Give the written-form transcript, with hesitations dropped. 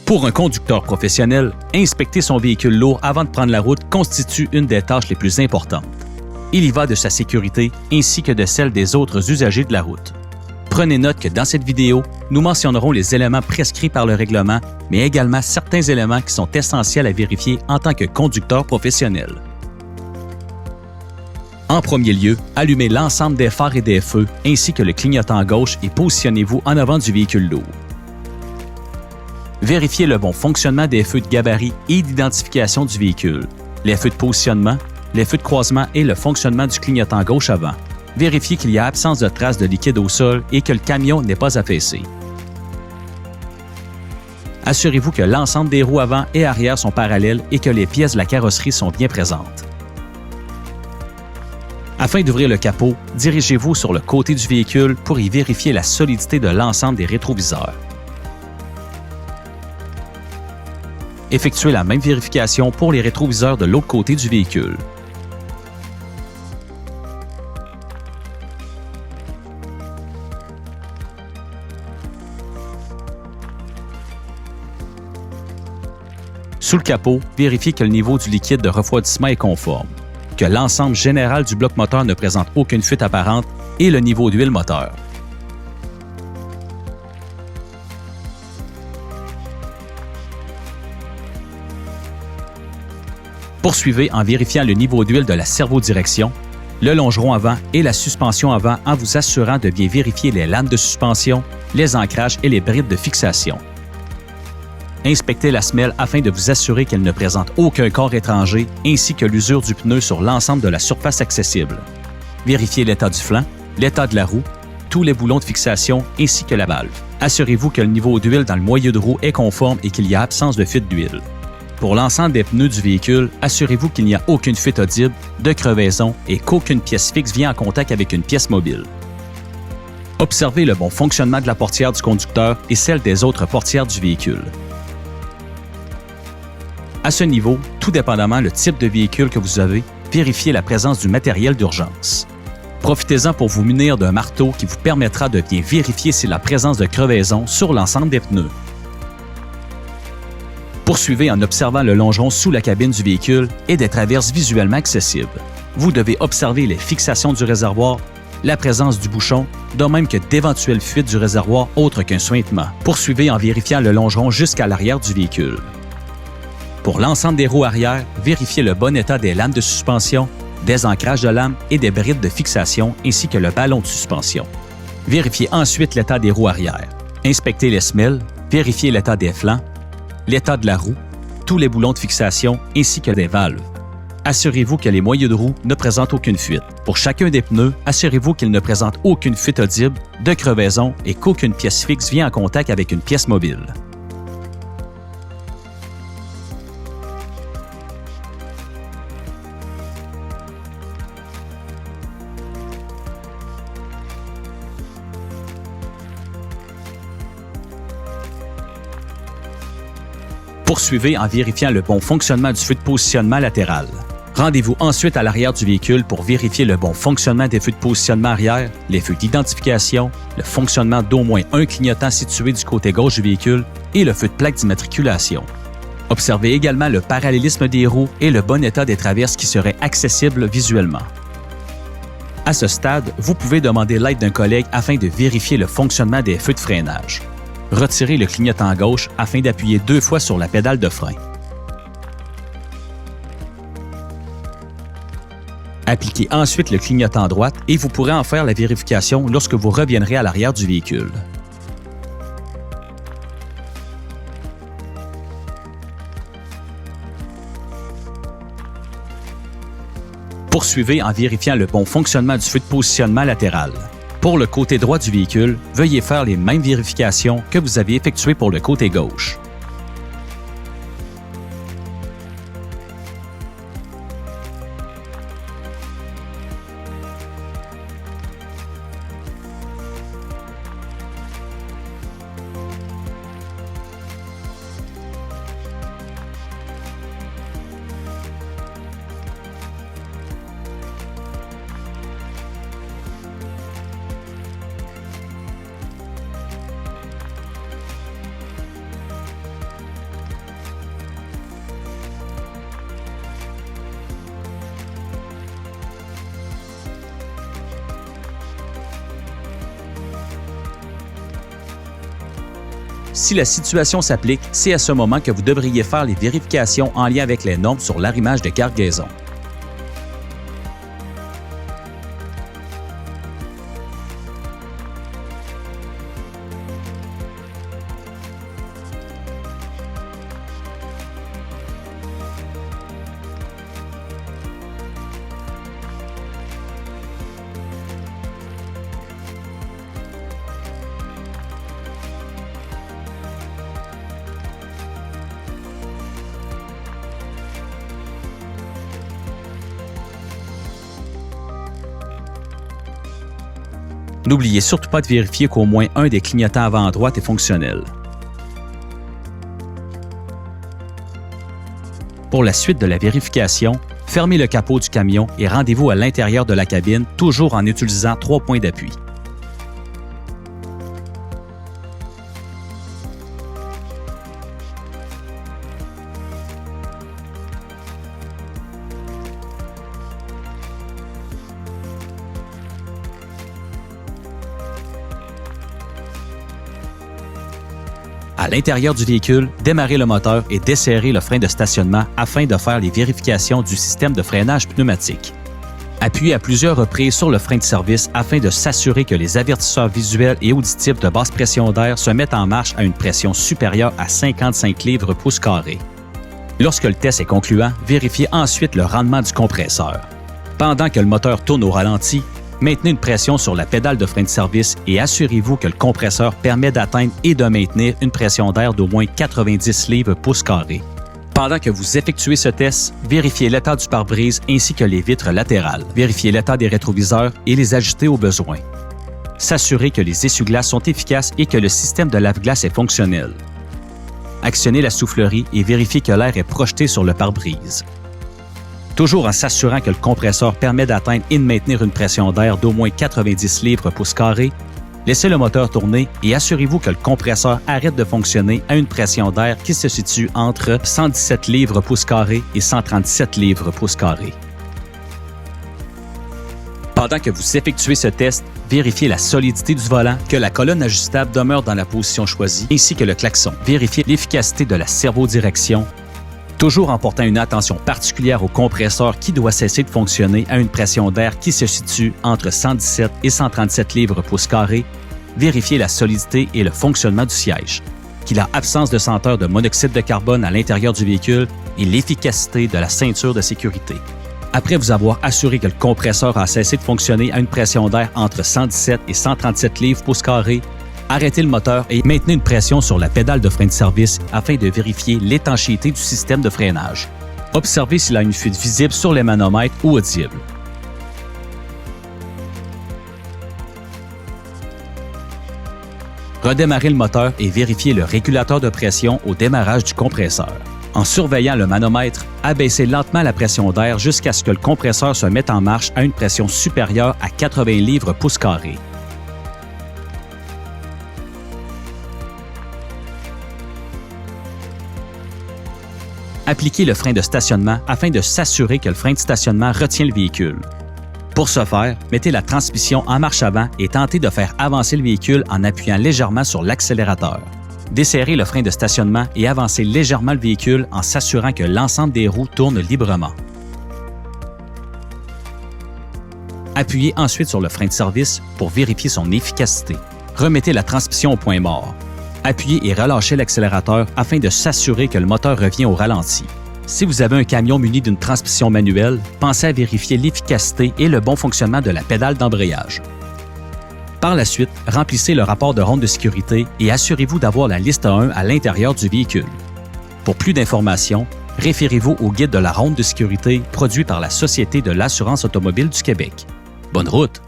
Pour un conducteur professionnel, inspecter son véhicule lourd avant de prendre la route constitue une des tâches les plus importantes. Il y va de sa sécurité ainsi que de celle des autres usagers de la route. Prenez note que dans cette vidéo, nous mentionnerons les éléments prescrits par le règlement, mais également certains éléments qui sont essentiels à vérifier en tant que conducteur professionnel. En premier lieu, allumez l'ensemble des phares et des feux ainsi que le clignotant gauche et positionnez-vous en avant du véhicule lourd. Vérifiez le bon fonctionnement des feux de gabarit et d'identification du véhicule, les feux de positionnement, les feux de croisement et le fonctionnement du clignotant gauche avant. Vérifiez qu'il y a absence de traces de liquide au sol et que le camion n'est pas affaissé. Assurez-vous que l'ensemble des roues avant et arrière sont parallèles et que les pièces de la carrosserie sont bien présentes. Afin d'ouvrir le capot, dirigez-vous sur le côté du véhicule pour y vérifier la solidité de l'ensemble des rétroviseurs. Effectuez la même vérification pour les rétroviseurs de l'autre côté du véhicule. Sous le capot, vérifiez que le niveau du liquide de refroidissement est conforme, que l'ensemble général du bloc moteur ne présente aucune fuite apparente et le niveau d'huile moteur. Poursuivez en vérifiant le niveau d'huile de la servodirection, le longeron avant et la suspension avant en vous assurant de bien vérifier les lames de suspension, les ancrages et les brides de fixation. Inspectez la semelle afin de vous assurer qu'elle ne présente aucun corps étranger ainsi que l'usure du pneu sur l'ensemble de la surface accessible. Vérifiez l'état du flanc, l'état de la roue, tous les boulons de fixation ainsi que la valve. Assurez-vous que le niveau d'huile dans le moyeu de roue est conforme et qu'il y a absence de fuite d'huile. Pour l'ensemble des pneus du véhicule, assurez-vous qu'il n'y a aucune fuite audible, de crevaison et qu'aucune pièce fixe vient en contact avec une pièce mobile. Observez le bon fonctionnement de la portière du conducteur et celle des autres portières du véhicule. À ce niveau, tout dépendamment le type de véhicule que vous avez, vérifiez la présence du matériel d'urgence. Profitez-en pour vous munir d'un marteau qui vous permettra de bien vérifier si la présence de crevaison sur l'ensemble des pneus. Poursuivez en observant le longeron sous la cabine du véhicule et des traverses visuellement accessibles. Vous devez observer les fixations du réservoir, la présence du bouchon, de même que d'éventuelles fuites du réservoir autres qu'un suintement. Poursuivez en vérifiant le longeron jusqu'à l'arrière du véhicule. Pour l'ensemble des roues arrière, vérifiez le bon état des lames de suspension, des ancrages de lames et des brides de fixation ainsi que le ballon de suspension. Vérifiez ensuite l'état des roues arrière. Inspectez les semelles, vérifiez l'état des flancs, l'état de la roue, tous les boulons de fixation ainsi que des valves. Assurez-vous que les moyeux de roue ne présentent aucune fuite. Pour chacun des pneus, assurez-vous qu'ils ne présentent aucune fuite audible, de crevaison et qu'aucune pièce fixe vient en contact avec une pièce mobile. Poursuivez en vérifiant le bon fonctionnement du feu de positionnement latéral. Rendez-vous ensuite à l'arrière du véhicule pour vérifier le bon fonctionnement des feux de positionnement arrière, les feux d'identification, le fonctionnement d'au moins un clignotant situé du côté gauche du véhicule et le feu de plaque d'immatriculation. Observez également le parallélisme des roues et le bon état des traverses qui seraient accessibles visuellement. À ce stade, vous pouvez demander l'aide d'un collègue afin de vérifier le fonctionnement des feux de freinage. Retirez le clignotant gauche afin d'appuyer 2 fois sur la pédale de frein. Appliquez ensuite le clignotant droite et vous pourrez en faire la vérification lorsque vous reviendrez à l'arrière du véhicule. Poursuivez en vérifiant le bon fonctionnement du feu de positionnement latéral. Pour le côté droit du véhicule, veuillez faire les mêmes vérifications que vous avez effectuées pour le côté gauche. Si la situation s'applique, c'est à ce moment que vous devriez faire les vérifications en lien avec les normes sur l'arrimage de cargaison. N'oubliez surtout pas de vérifier qu'au moins un des clignotants avant à droite est fonctionnel. Pour la suite de la vérification, fermez le capot du camion et rendez-vous à l'intérieur de la cabine, toujours en utilisant 3 points d'appui. À l'intérieur du véhicule, démarrez le moteur et desserrez le frein de stationnement afin de faire les vérifications du système de freinage pneumatique. Appuyez à plusieurs reprises sur le frein de service afin de s'assurer que les avertisseurs visuels et auditifs de basse pression d'air se mettent en marche à une pression supérieure à 55 livres pouces carrés. Lorsque le test est concluant, vérifiez ensuite le rendement du compresseur. Pendant que le moteur tourne au ralenti, maintenez une pression sur la pédale de frein de service et assurez-vous que le compresseur permet d'atteindre et de maintenir une pression d'air d'au moins 90 livres pouces carrés. Pendant que vous effectuez ce test, vérifiez l'état du pare-brise ainsi que les vitres latérales. Vérifiez l'état des rétroviseurs et les ajuster au besoin. S'assurer que les essuie-glaces sont efficaces et que le système de lave-glace est fonctionnel. Actionnez la soufflerie et vérifiez que l'air est projeté sur le pare-brise. Toujours en s'assurant que le compresseur permet d'atteindre et de maintenir une pression d'air d'au moins 90 livres pouces carrés, laissez le moteur tourner et assurez-vous que le compresseur arrête de fonctionner à une pression d'air qui se situe entre 117 livres pouces carrés et 137 livres pouces carrés. Pendant que vous effectuez ce test, vérifiez la solidité du volant, que la colonne ajustable demeure dans la position choisie, ainsi que le klaxon. Vérifiez l'efficacité de la servodirection, toujours en portant une attention particulière au compresseur qui doit cesser de fonctionner à une pression d'air qui se situe entre 117 et 137 livres pouces carrés. Vérifiez la solidité et le fonctionnement du siège, qu'il a absence de senteur de monoxyde de carbone à l'intérieur du véhicule et l'efficacité de la ceinture de sécurité. Après vous avoir assuré que le compresseur a cessé de fonctionner à une pression d'air entre 117 et 137 livres pouces carrés, arrêtez le moteur et maintenez une pression sur la pédale de frein de service afin de vérifier l'étanchéité du système de freinage. Observez s'il a une fuite visible sur les manomètres ou audible. Redémarrez le moteur et vérifiez le régulateur de pression au démarrage du compresseur. En surveillant le manomètre, abaissez lentement la pression d'air jusqu'à ce que le compresseur se mette en marche à une pression supérieure à 80 livres pouces carrés. Appliquez le frein de stationnement afin de s'assurer que le frein de stationnement retient le véhicule. Pour ce faire, mettez la transmission en marche avant et tentez de faire avancer le véhicule en appuyant légèrement sur l'accélérateur. Desserrez le frein de stationnement et avancez légèrement le véhicule en s'assurant que l'ensemble des roues tourne librement. Appuyez ensuite sur le frein de service pour vérifier son efficacité. Remettez la transmission au point mort. Appuyez et relâchez l'accélérateur afin de s'assurer que le moteur revient au ralenti. Si vous avez un camion muni d'une transmission manuelle, pensez à vérifier l'efficacité et le bon fonctionnement de la pédale d'embrayage. Par la suite, remplissez le rapport de ronde de sécurité et assurez-vous d'avoir la liste 1 à l'intérieur du véhicule. Pour plus d'informations, référez-vous au guide de la ronde de sécurité produit par la Société de l'assurance automobile du Québec. Bonne route!